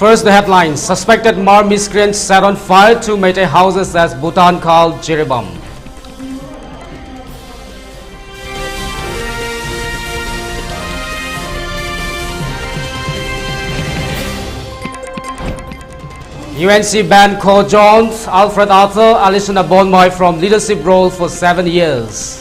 First, the headlines. Suspected Mar miscreants set on fire two Meitei houses as Bhutan called Jiribam. UNC banned Co Jones, Alfred Arthur, Alison Bonmoy from leadership role for 7 years.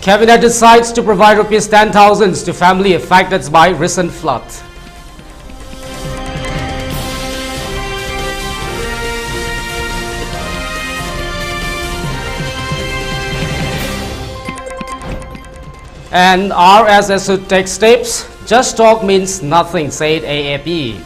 Cabinet decides to provide rupees 10,000 to family affected by recent flood. And RSS should take steps. Just talk means nothing, said AAP.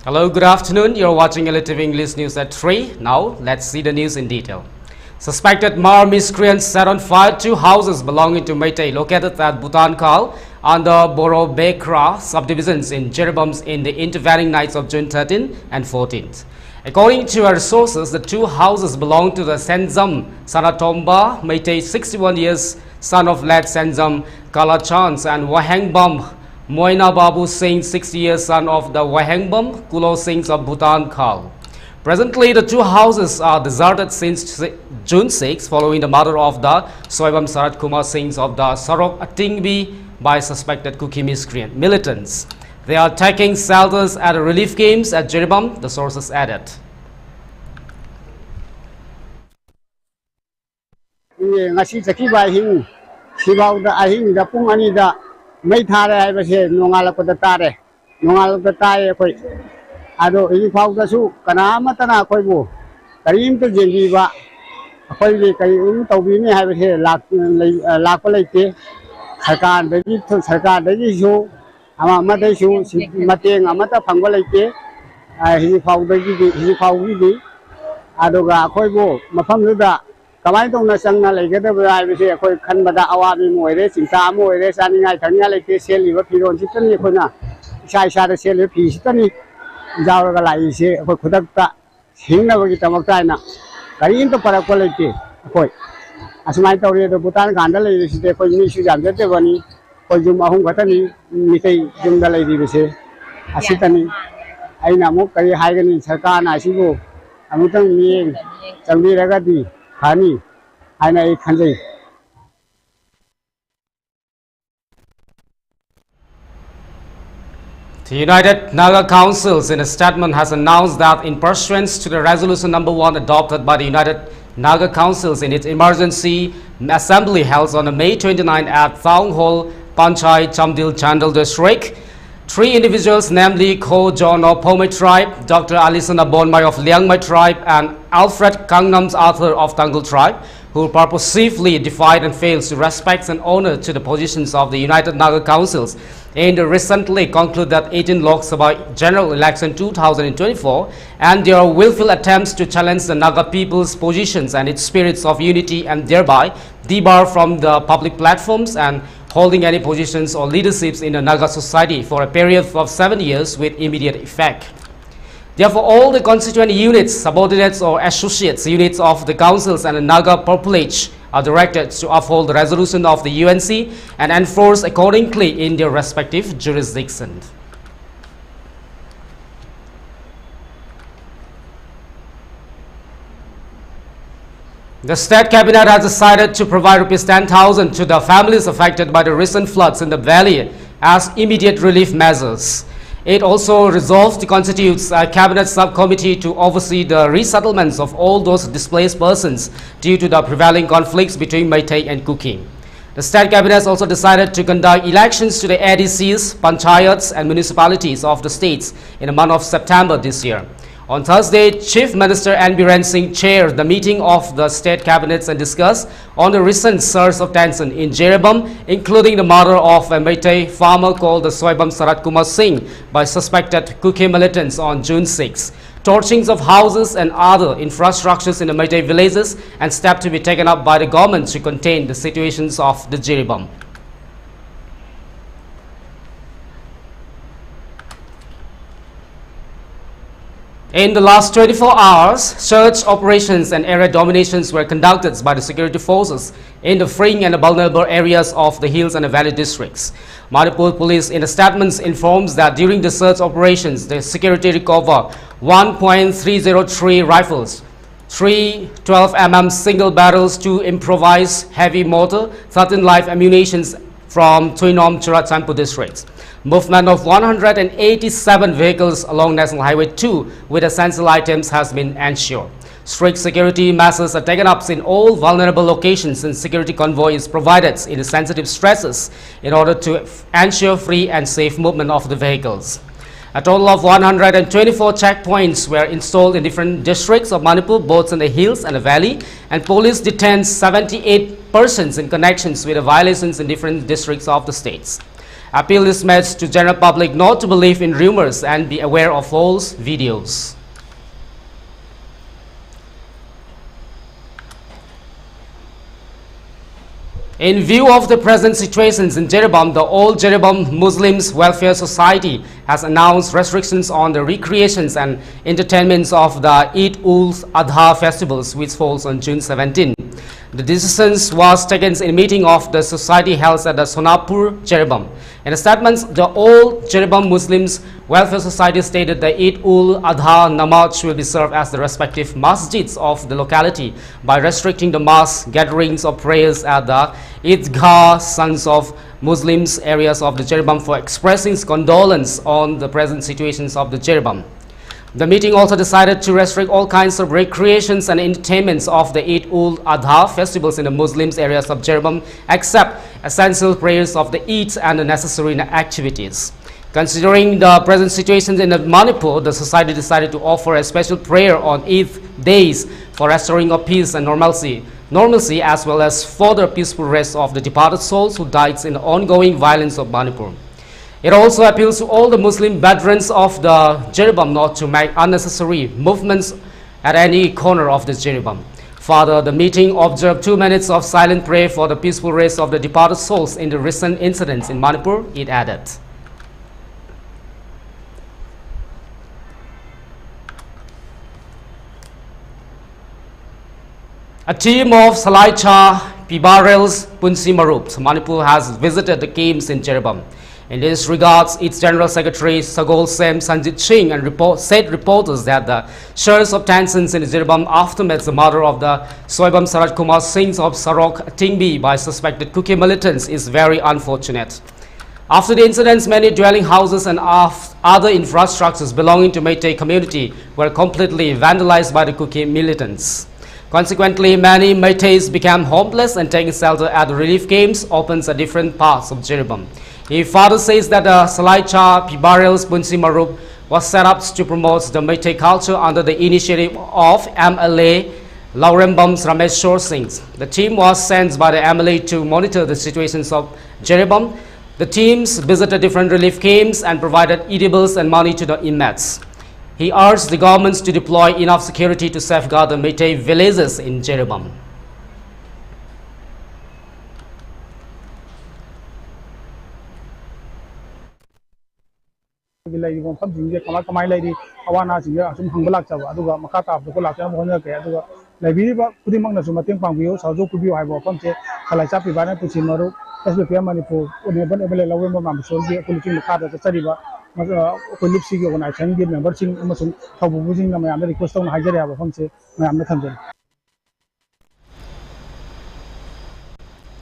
Hello, good afternoon. You're watching ELITETV English News at 3. Now, let's see the news in detail. Suspected Mar miscreants set on fire two houses belonging to Meitei located at Bhutan Kal under Boro Bekra subdivisions in Jiribam in the intervening nights of June 13 and 14th. According to our sources, the two houses belong to the Senzam Sanatomba Meitei, 61 years, son of late Senzam Kalachans, and Wahengbam Moina Babu Singh, 60 years, son of the Wahengbam Kulo Singhs of Bhutan Kal. Presently, the two houses are deserted since June 6 following the murder of the Soibam Sarat Kumar Singhs of the Sarok Atingbi by suspected Kuki miscreant militants. They are taking shelters at relief camps at Jiribam, the sources added. Mấy thà đây bây giờ nông nghiệp có ta đây, nông nghiệp có ta đây coi, ado ini phao ta su, karena mà ta na coi bu, cái im ta gì gì vậy, coi gì cái im tàu bi này hay bây giờ lạc có lấy cái, सरकार đấy gì su, mà đấy su, mà tiền mà ta phẳng có lấy cái, ini phao đấy gì phao gì, ado gà coi bu, mà phẳng nữa đã. Kamai tong na sang na lege da bai bi se khoi khan bada awa bi moi re singsa moi re san ngai thang ya le ke sel li ba piron chi tan ni khoi na sai sa da sel le phi chi tan ni jaw ga lai se khoi khudak ta hing na ba gi tamak tai na kari in to para ko le ke khoi asmai taw re do Bhutan gan da le si te khoi ni su jam te ba ni khoi jum ahung ga ta ni ni kai jum da le di bi se asitan ni ai na mo kari hai ga ni sarkar na si bo amutang mi chang bi ra ga di Hani, I country. The United Naga Councils in a statement has announced that in pursuance to the resolution number 1 adopted by the United Naga Councils in its emergency assembly held on May 29 at Town Hall, Panchai, Chamdil, Chandal district, 3 individuals, namely Ko John of Panmei tribe, Dr. Alison Bonmoy of Liangmai tribe, and Alfred Kangnam's Arthur of Tangle tribe, who purposefully defied and failed to respect and honor to the positions of the United Naga Councils, and recently concluded that 18 Lok Sabha General Election 2024 and their willful attempts to challenge the Naga people's positions and its spirits of unity and thereby debar from the public platforms and holding any positions or leaderships in the Naga society for a period of 7 years with immediate effect. Therefore, all the constituent units, subordinates or associates units of the councils and the Naga population are directed to uphold the resolution of the UNC and enforce accordingly in their respective jurisdictions. The State Cabinet has decided to provide rupees 10,000 to the families affected by the recent floods in the valley as immediate relief measures. It also resolved to constitute a cabinet subcommittee to oversee the resettlements of all those displaced persons due to the prevailing conflicts between Meitei and Kuki. The State Cabinet has also decided to conduct elections to the ADCs, panchayats and municipalities of the states in the month of September this year. On Thursday, Chief Minister N. Biren Singh chaired the meeting of the state cabinets and discussed on the recent surge of tension in Jiribam, including the murder of a Meitei farmer called the Soibam Sarat Kumar Singh by suspected Kuki militants on June 6. Torchings of houses and other infrastructures in the Meitei villages and steps to be taken up by the government to contain the situations of the Jiribam. In the last 24 hours, search operations and area dominations were conducted by the security forces in the freeing and vulnerable areas of the hills and the valley districts. Manipur police in the statements informs that during the search operations, the security recovered 1.303 rifles, 3 12mm single barrels, 2 improvised heavy mortar, 13 live ammunitions from Tuinom Churachandpur districts. Movement of 187 vehicles along National Highway 2 with essential items has been ensured. Strict security measures are taken up in all vulnerable locations and security convoy is provided in the sensitive stretches in order to ensure free and safe movement of the vehicles. A total of 124 checkpoints were installed in different districts of Manipur, both in the hills and the valley, and police detained 78 persons in connections with the violations in different districts of the states. Appeal is made to general public not to believe in rumors and be aware of false videos. In view of the present situations in Jiribam, the All Jiribam Muslims Welfare Society has announced restrictions on the recreations and entertainments of the Eid-ul-Adha festivals, which falls on June 17. The decision was taken in a meeting of the society held at the Sonapur, Jiribam. In a statement, the All Jiribam Muslims Welfare Society stated the Eid-ul-Adha Namaz will be served as the respective masjids of the locality by restricting the mass gatherings of prayers at the Idgah Sons of Muslims areas of the Jiribam for expressing condolence on the present situations of the Jiribam. The meeting also decided to restrict all kinds of recreations and entertainments of the Eid-ul-Adha festivals in the Muslims areas of Jiribam except essential prayers of the Eid and the necessary activities. Considering the present situation in Manipur, the society decided to offer a special prayer on Eid days for restoring of peace and normalcy as well as for the peaceful rest of the departed souls who died in the ongoing violence of Manipur. It also appeals to all the Muslim veterans of the Jiribam not to make unnecessary movements at any corner of the Jiribam. Further, the meeting observed 2 minutes of silent prayer for the peaceful rest of the departed souls in the recent incidents in Manipur, it added. A team of Salaicha, Pibarels, Punsi Marup, Manipur has visited the camps in Jiribam. In this regards, its General Secretary Sagol Sem Sanjit Singh and said reporters that the surge of tensions in Jiribam aftermath the murder of the Soibam Sarat Kumar Singh of Sarok Tingbi by suspected Kuki militants is very unfortunate. After the incidents, many dwelling houses and other infrastructures belonging to Meitei community were completely vandalized by the Kuki militants. Consequently, many Meiteis became homeless and taking shelter at the relief camps open at different parts of Jiribam. He further says that the Salaicha Pibarels Punsi Marup was set up to promote the Meitei culture under the initiative of MLA Laurembam's Rameshwar Singh. The team was sent by the MLA to monitor the situations of Jiribam. The teams visited different relief camps and provided edibles and money to the inmates. He urged the governments to deploy enough security to safeguard the Meitei villages in Jiribam.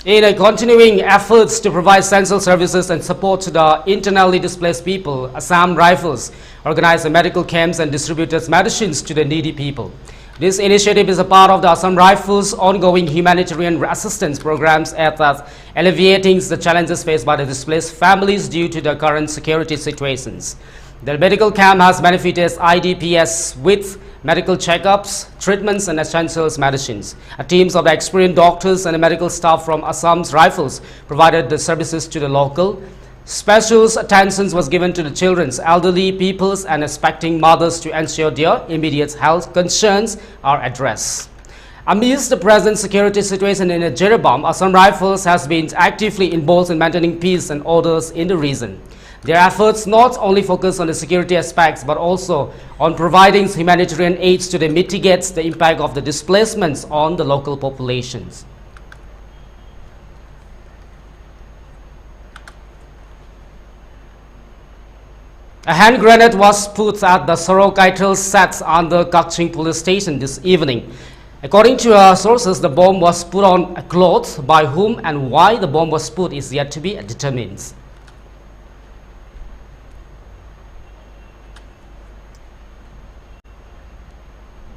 In a continuing efforts to provide essential services and support to the internally displaced people, Assam Rifles organized medical camps and distributed medicines to the needy people. This initiative is a part of the Assam Rifles' ongoing humanitarian assistance programs aimed at alleviating the challenges faced by the displaced families due to the current security situations. The medical camp has benefited IDPs with medical checkups, treatments and essentials medicines. Teams of the experienced doctors and medical staff from Assam's Rifles provided the services to the local. Special attention was given to the children's, elderly peoples and expecting mothers to ensure their immediate health concerns are addressed. Amidst the present security situation in Jiribam, Assam Rifles has been actively involved in maintaining peace and orders in the region. Their efforts not only focus on the security aspects but also on providing humanitarian aid to mitigate the impact of the displacements on the local populations. A hand grenade was put at the Sorokaital set under Kakching police station this evening. According to sources, the bomb was put on a cloth. By whom and why the bomb was put is yet to be determined.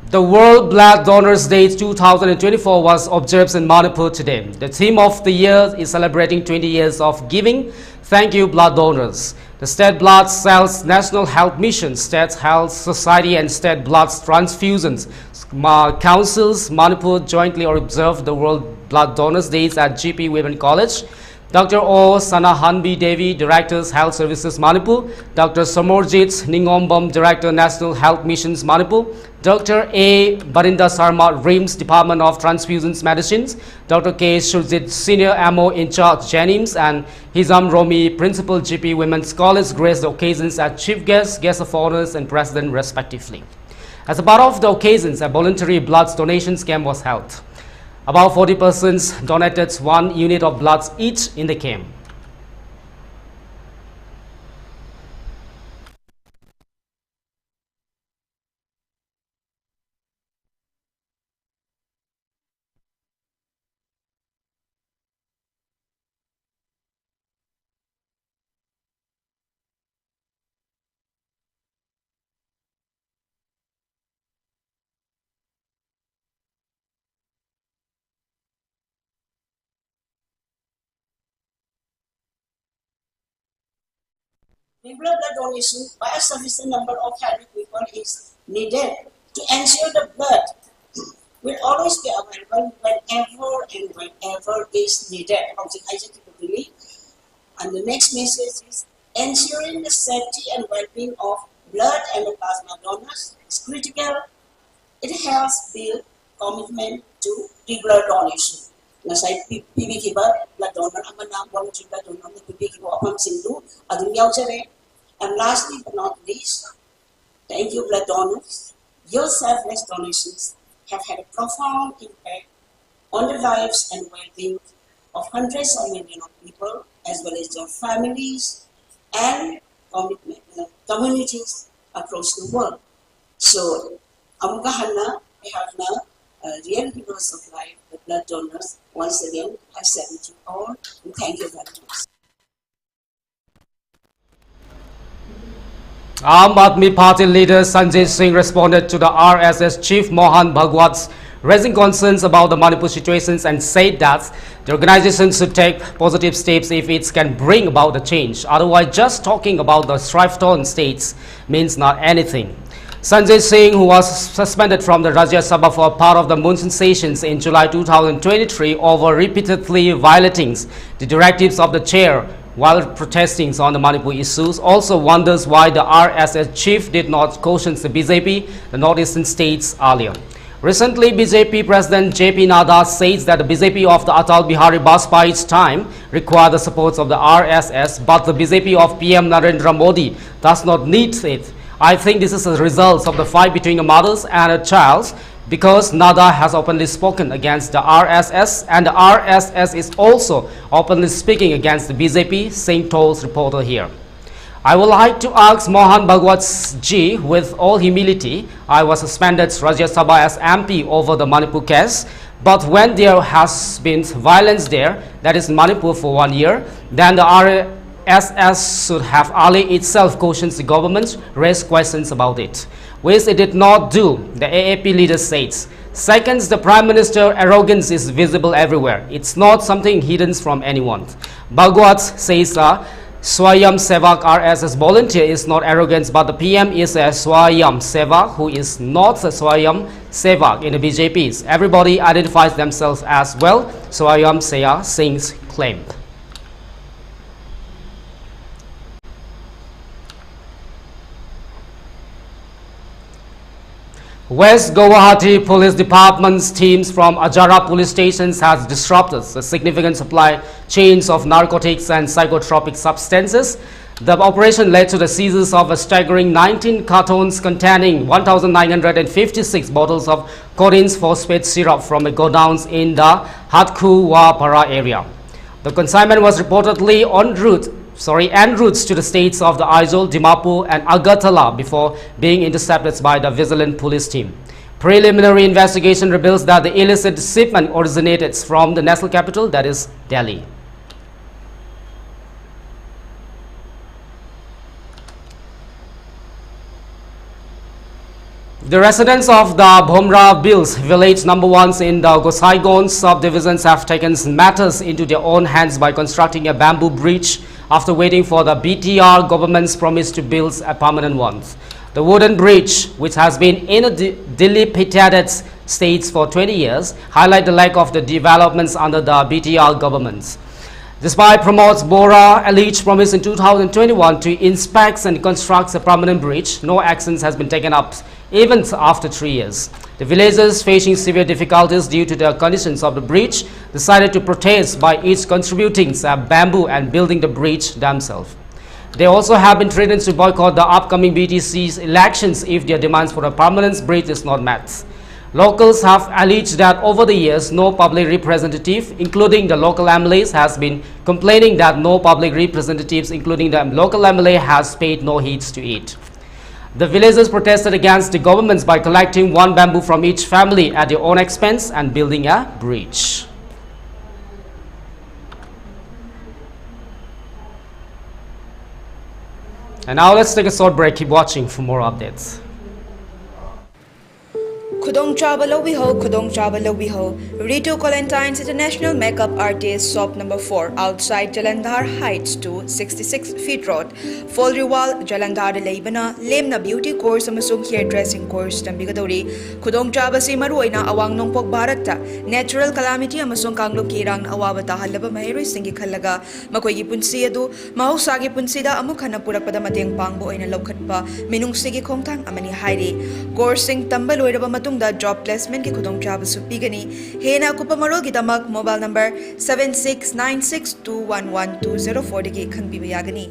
The World Blood Donors Day 2024 was observed in Manipur today. The theme of the year is celebrating 20 years of giving. Thank you, blood donors. The State Blood Cells National Health Mission, State Health Society and State Blood Transfusions Councils Manipur jointly observed the World Blood Donors Days at GP Women College. Dr. O. Sanahanbi Devi, Director Health Services Manipur, Dr. Samorjit Ningombam, Director National Health Missions Manipur, Dr. A. Barinda Sarma, RIMS Department of Transfusions Medicines, Dr. K. Shurjit, Senior MO in charge Janims, and Hizam Romi, Principal GP Women's College, graced the occasions as Chief Guest, Guest of Honors, and President respectively. As a part of the occasions, a voluntary blood donations camp was held. About 40 persons donated 1 unit of blood each in the camp. Regular blood donation by a sufficient number of healthy people is needed to ensure the blood will always be available whenever is needed. And the next message is ensuring the safety and well-being of blood and the plasma donors is critical. It has built commitment to regular donation. Nasay PBK blood donor ang voluntary blood donor na PBK apam sindu adun yaujare. And lastly but not least, thank you blood donors. Your selfless donations have had a profound impact on the lives and well-being of hundreds of millions of people as well as their families and communities across the world. So, amugahana we have now real heroes of life, the blood donors. Once again, I salute you all and thank you very much. Aam Aadmi Party leader Sanjay Singh responded to the RSS chief Mohan Bhagwat's raising concerns about the Manipur situations and said that the organization should take positive steps if it can bring about the change. Otherwise, just talking about the strife-torn states means not anything. Sanjay Singh, who was suspended from the Rajya Sabha for part of the monsoon sessions in July 2023 over repeatedly violating the directives of the chair while protesting on the Manipur issues, also wonders why the RSS chief did not caution the BJP, the northeastern states earlier. Recently, BJP President JP Nadda says that the BJP of the Atal Bihari Vajpayee's time required the support of the RSS, but the BJP of PM Narendra Modi does not need it. I think this is a result of the fight between a mother and a child, because Nadda has openly spoken against the RSS and the RSS is also openly speaking against the BJP, Singh told reporter here. I would like to ask Mohan Bhagwat ji, with all humility, I was suspended Rajya Sabha as MP over the Manipur case, but when there has been violence there, that is Manipur for 1 year, then the RSS should have early itself cautioned the government, raised questions about it, which it did not do, the AAP leader says. Second, the Prime Minister arrogance is visible everywhere. It's not something hidden from anyone. Bhagwat says Swayam Sevak RSS volunteer is not arrogant, but the PM is a Swayam Sevak who is not a Swayam Sevak in the BJPs. Everybody identifies themselves as well, Swayam Seya Singh's claim. West Guwahati Police Department's teams from Ajara police stations has disrupted the significant supply chains of narcotics and psychotropic substances. The operation led to the seizure of a staggering 19 cartons containing 1,956 bottles of codeine phosphate syrup from a godowns in the Hatkuwapara area. The consignment was reportedly en route to the states of the Aizawl, Dimapur and Agartala before being intercepted by the vigilant police team. Preliminary investigation reveals that the illicit shipment originated from the national capital, that is Delhi. The residents of the Bhomra Bills village number 1 in the Gosaigon subdivisions have taken matters into their own hands by constructing a bamboo bridge after waiting for the BTR government's promise to build a permanent one. The wooden bridge, which has been in a dilapidated state for 20 years, highlight the lack of the developments under the BTR government. Despite Pramod Bora alleged promise in 2021 to inspect and construct a permanent bridge, no actions has been taken up even after 3 years. The villagers, facing severe difficulties due to the conditions of the bridge, decided to protest by each contributing bamboo and building the bridge themselves. They also have been threatened to boycott the upcoming BTC's elections if their demands for a permanent bridge is not met. Locals have alleged that over the years, no public representative, including the local MLAs, has been complaining that no public representatives, including the local MLA, has paid no heed to it. The villagers protested against the governments by collecting one bamboo from each family at their own expense and building a bridge. And now let's take a short break. Keep watching for more updates. Khudong Chaba Lobiho, Rito Colentine's International Makeup Artist, shop number 4, outside Jalandhar Heights to 66 Feet Road, Folriwal, Jalandhar de Leibana, Lemna Beauty Course, Amasung Hairdressing Course, Tambigadori, Khudong Chaba Simaruina, Awang Nongpok Barata, Natural Calamity, Amasung Kanglo Kirang, Awabata Halaba Mahiri, Singi Kalaga, Makoyi Punsiadu, Mahusagi Punsida, Amukana Purapada Mateng Pangbo in a Lokatpa, Minung Sigi Kongtang, Amani Hairi, Coursing Tambal the job placement ki khudong chaba su pigani hena kupa marol ki damak mobile number 7696211204 dagi khanbiba yagani.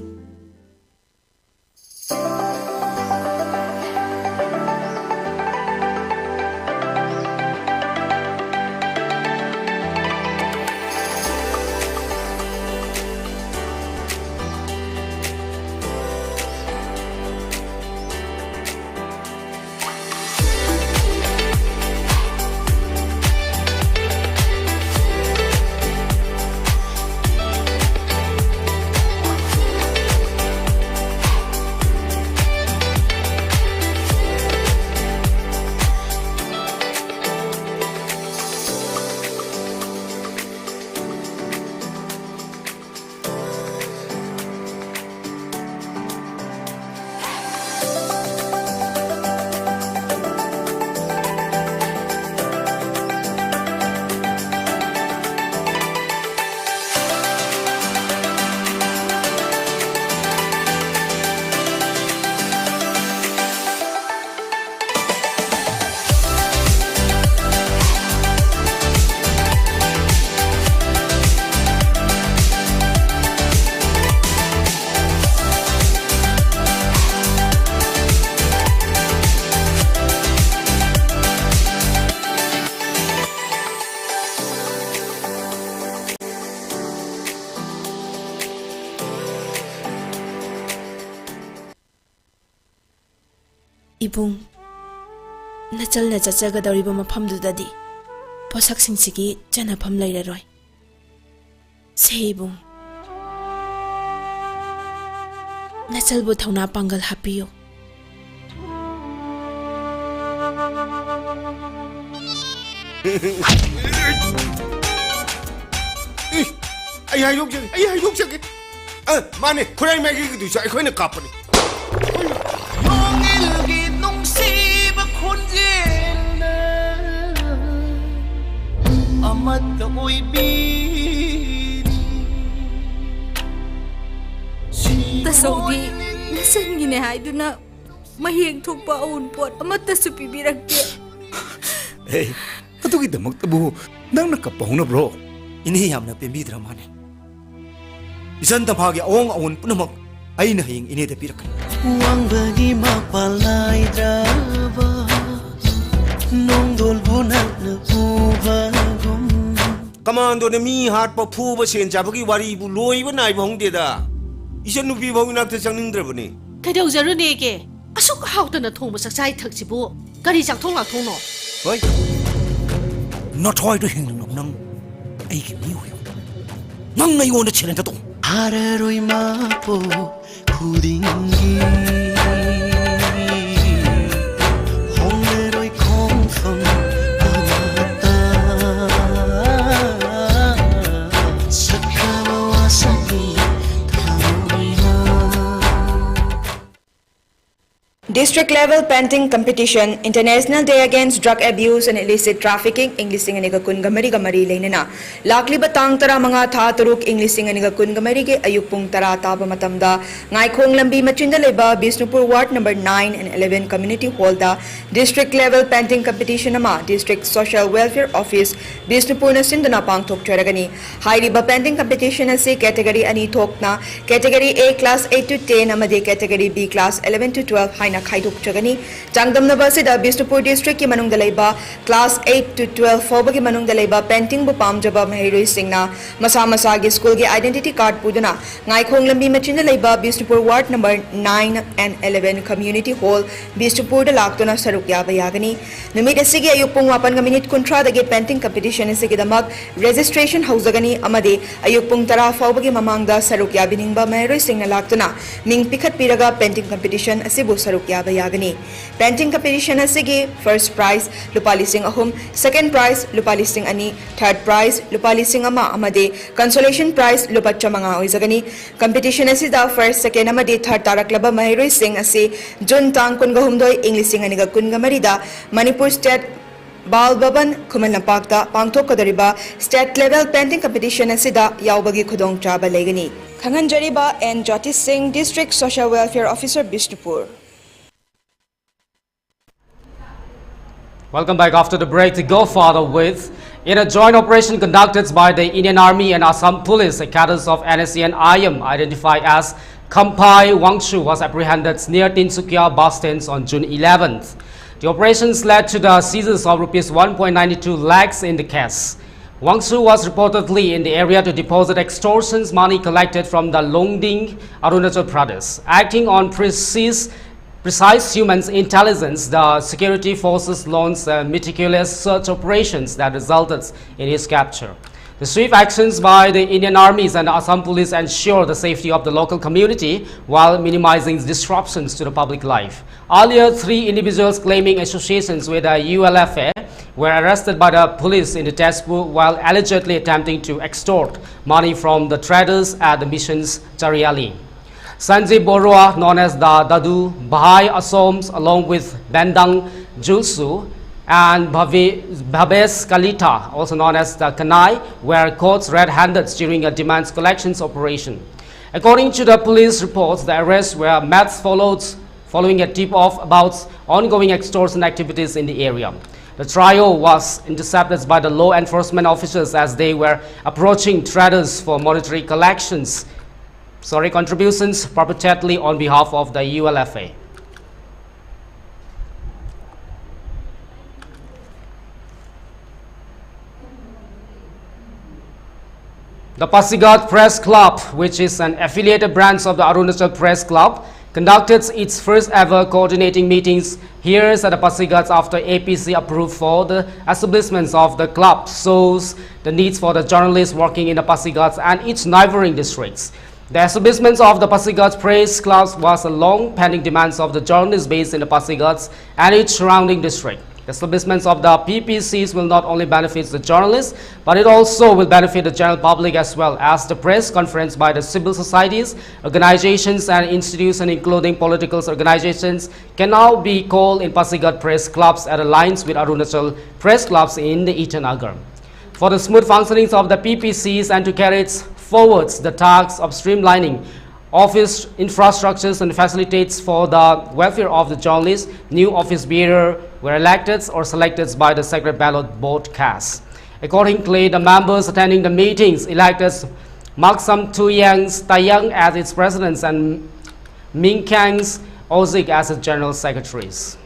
Ibung nachal na chachaga dariba mafam dudadi posak singsigi chana pham lairaroi se ibung nachal bu thauna pangal hapiyo ai hai lúc chưa Mane, kurai magi du sa ekhoi na kapani. Yongilgi nungsiba khunjena amat oibini Tasaudi nasangine haiduna mahiyang thukpa aun pot amata supibirakte. Hey, atugi damak tabu nang nakapahuna bro. Ini yamna pembidra mane. Isan tamhagi awang awon punamak ay nahing ini dapirak. Uang bagi mapalai draba nong dol bunak na ubagum. Kamando na mi hat pa phu ba sen ja bagi wari bu loi ba nai bhong de da. Isan nu bi bhong nak ta changning dra bani. Kadau jaru ne ke asuk hauta na thong masak sai thak sibu kari jak thong la thong no. Hoi. Not toy to hing nang ai ki mi hui. Nang nai won chelen ta tong. Hararoi mapo kudingi Hongeroi kongfang amata Sakawa wasaki kamoiha District level painting competition, International Day Against Drug Abuse and Illicit Trafficking, English and Gamari Gamari Lenina. Lakli batang tara mga tha turuk English and Gamari ke ayupung tara taba matamda. Ngaikong lambi machinda leba Bisnupur Ward number 9 and 11 Community Hall da district level painting competition nama District Social Welfare Office Bisnupur na sindana pangthok charagani. Hairiba painting competition ase category ani thokna category A class 8 to 10 amade category B class 11 to 12 haina Khaiduk Chagani, Changdamnaba Sida, Bisnupur District, Manung Dalaiba, Class 8 to 12, Fobaki Manung Dalaiba, Painting Bupam Jaba Mahiri Singna, Masamasagi School Identity Card Puduna, Ngaikong Lambi Machinda Laiba, Bisnupur Ward number 9 and 11 Community Hall, Bisnupur de Laktuna Sarukya Bayagani, Numit Sige Ayupung Wapan Minute Contra the Gate Painting Competition in Sigidamag, Registration Hausagani Amade, Ayupung Tara Fobaki Mamanga Sarukya Biningba Mahiri Singna Laktuna, Ming Pikat Piraga Painting Competition, Asibu Sarukya. Bayagani. Painting competition asige first prize lupalising ahum, second prize lupalising ani, third prize lupalising ama amade, consolation prize lupacha mga oizagani. Competition asida first, second amade, third taraklaba mahiroi sing asi Jun tang kun gahumdoy English sing aniga kun gamarida Manipur State Bal Baban Kumanapakta Pangtok Kadariba State Level Painting Competition asida yaubagi khudong chaba legani. Khangan Jariba and Jyoti Singh, District Social Welfare Officer, Bisnupur. Welcome back after the break to go further with. In a joint operation conducted by the Indian Army and Assam Police, a cadre of NSC and IM identified as Kampai Wangshu was apprehended near Tinsukia bus stands on June 11th. The operations led to the seizures of rupees 1.92 lakhs in the case. Wangshu was reportedly in the area to deposit extortions money collected from the Longding, Arunachal Pradesh. Acting on precise human intelligence, the security forces launched meticulous search operations that resulted in his capture. The swift actions by the Indian armies and Assam police ensure the safety of the local community while minimizing disruptions to the public life. Earlier, 3 individuals claiming associations with the ULFA were arrested by the police in the Tezpur while allegedly attempting to extort money from the traders at the mission's Chariali. Sanjay Borua, known as the Dadu, Bahai Asoms, along with Bendang Julsu and Bhabes Kalita, also known as the Kanai, were caught red-handed during a demands collections operation. According to the police reports, the arrests were made following a tip-off about ongoing extortion activities in the area. The trio was intercepted by the law enforcement officers as they were approaching traders for monetary contributions perpetually on behalf of the ULFA. The Pasigat Press Club, which is an affiliated branch of the Arunachal Press Club, conducted its first ever coordinating meetings here at the Pasigats after APC approved for the establishment of the club shows the needs for the journalists working in the Pasigats and its neighboring districts. The establishment of the Pasigats Press Club was a long pending demand of the journalists based in the Pasigats and its surrounding district. Establishments of the PPCs will not only benefit the journalists, but it also will benefit the general public as well, as the press conference by the civil societies, organizations and institutions including political organizations can now be called in Pasigat press clubs at alliance with Arunachal press clubs in the Itanagar. For the smooth functioning of the PPCs and to carry it forwards the tasks of streamlining office infrastructures and facilitates for the welfare of the journalists, new office bearer were elected or selected by the secret ballot board cast. Accordingly, the members attending the meetings elected Maksam Tuyangs Tayang as its presidents and Mingkangs Ozik as its general secretaries.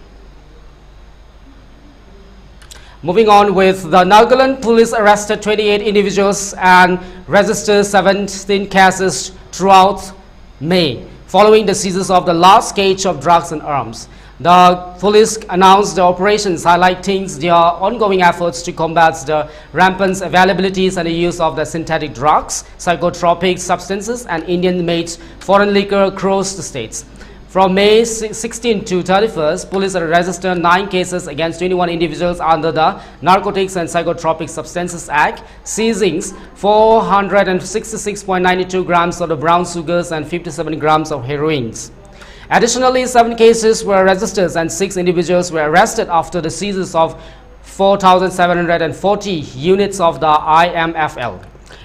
Moving on with the Nagaland police arrested 28 individuals and registered 17 cases throughout May, following the seizures of the last cage of drugs and arms. The police announced the operations highlighting their ongoing efforts to combat the rampant availabilities and the use of the synthetic drugs, psychotropic substances and Indian-made foreign liquor across the states. From May 16 to 31st, police registered 9 cases against 21 individuals under the Narcotics and Psychotropic Substances Act, seizing 466.92 grams of the brown sugars and 57 grams of heroin. Additionally, 7 cases were registered and 6 individuals were arrested after the seizures of 4,740 units of the IMFL.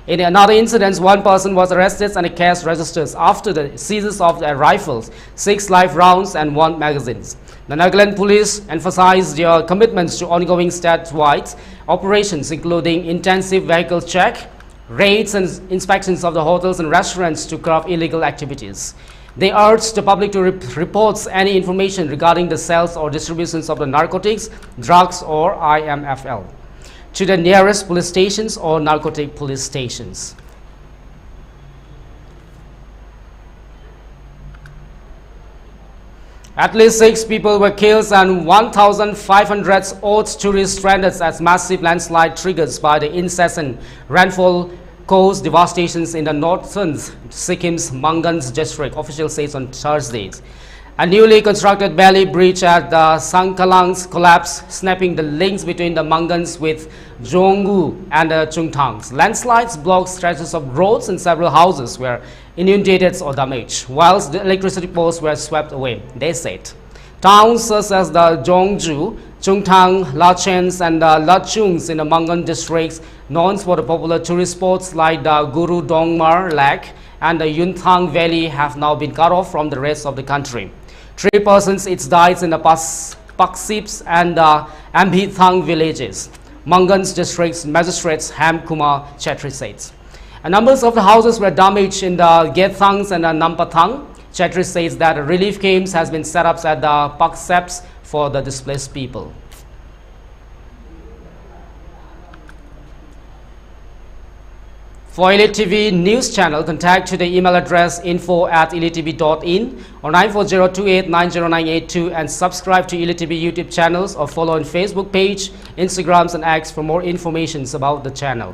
In another incident, 1 person was arrested and a case registered after the seizures of their rifles, 6 live rounds and 1 magazine. The Nagaland police emphasized their commitments to ongoing statewide operations, including intensive vehicle check, raids and inspections of the hotels and restaurants to curb illegal activities. They urged the public to report any information regarding the sales or distributions of the narcotics, drugs or IMFL to the nearest police stations or narcotic police stations. At least 6 people were killed and 1,500 odd tourists stranded as massive landslide triggers by the incessant rainfall caused devastations in the northern Sikkim's Mangan's district, officials say on Thursday. A newly constructed Bailey Bridge at the Sangkalangs collapsed, snapping the links between the Mangans with Zhonggu and the Chungtangs. Landslides blocked stretches of roads and several houses were inundated or damaged, whilst the electricity poles were swept away, they said. Towns such as the Zhongju, Chungtang, Lachens and the Lachungs in the Mangan districts, known for the popular tourist spots like the Guru Dongmar Lake and the Yuntang Valley, have now been cut off from the rest of the country. 3 persons each died in the Paksips and the Ambithang villages. Mangan's district's magistrates Ham Kumar Chetri said. A number of the houses were damaged in the Gethangs and the Nampathang. Chetri says that relief camps has been set up at the Pakseps for the displaced people. For ELITETV news channel, contact to the email address info@elitetv.in or 9402890982 and subscribe to ELITETV YouTube channels or follow on Facebook page, Instagrams and X for more information about the channel.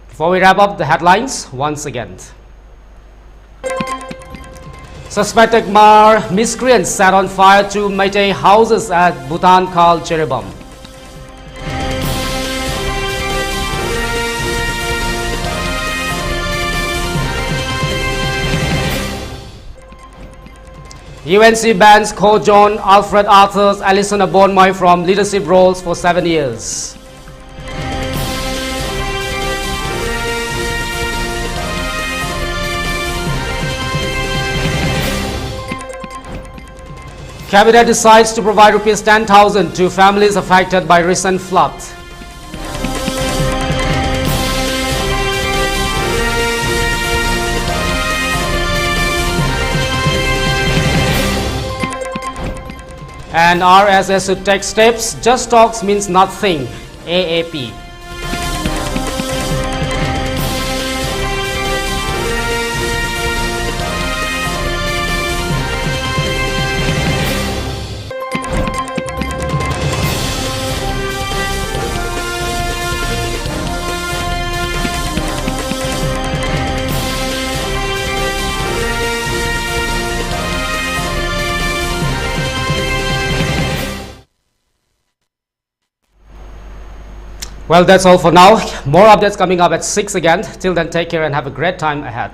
Before we wrap up the headlines, once again. Suspected Khmer miscreants set on fire 2 Meitei houses at Bhutan called Jiribam. UNC bans Ko John, Alfred Arthurs, Alison Abonmoy from leadership roles for 7 years. Cabinet decides to provide Rs 10,000 to families affected by recent flood. And RSS should take steps. Just talks means nothing. AAP. Well, that's all for now. More updates coming up at 6 again. Till then, take care and have a great time ahead.